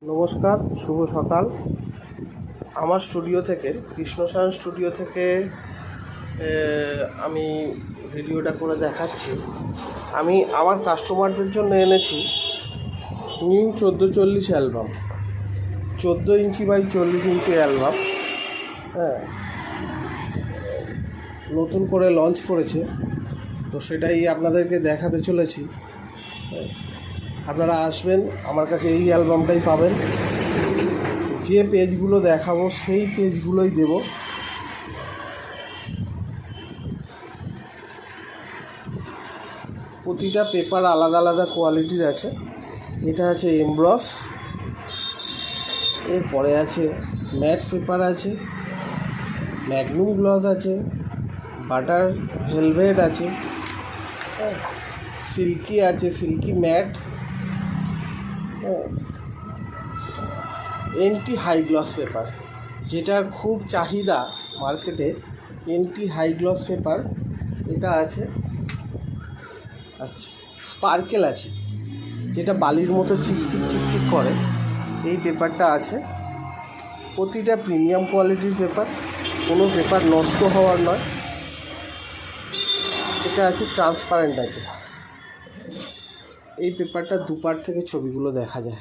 নমস্কার, শুভ সকাল। আমার স্টুডিও থেকে, কৃষ্ণসায়ন স্টুডিও থেকে আমি ভিডিওটা করে দেখাচ্ছি। আমি আমার কাস্টমারদের জন্য এনেছি new 1440 album, 14 inch by 40 inch album. হ্যাঁ, নতুন করে লঞ্চ করেছে, তো সেটাই আপনাদেরকে দেখাতে চলেছি। আপনারা আসবেন, আমার কাছে এই অ্যালবামটাই পাবেন। যে পেজগুলো দেখাবো সেই পেজগুলোই দেব। প্রতিটা পেপার আলাদা আলাদা কোয়ালিটির আছে। এটা আছে এমব্রস, এরপরে আছে ম্যাট পেপার আছে, ম্যাগনুম গ্লস আছে, বাটার ভেলভেট আছে, সিল্কি আছে, silky matte, anti high gloss paper, যেটার খুব চাহিদা মার্কেটে। এন্টি হাই গ্লস পেপার এটা আছে। আচ্ছা, স্পার্কেল আছে, যেটা বালির মতো চিকচিক চিকচিক করে, এই পেপারটা আছে। প্রতিটা প্রিমিয়াম কোয়ালিটির পেপার, কোনো পেপার নষ্ট হওয়ার নয়। এটা আছে ট্রান্সপারেন্ট আছে। এই পেপারটা দুপার থেকে ছবিগুলো দেখা যায়।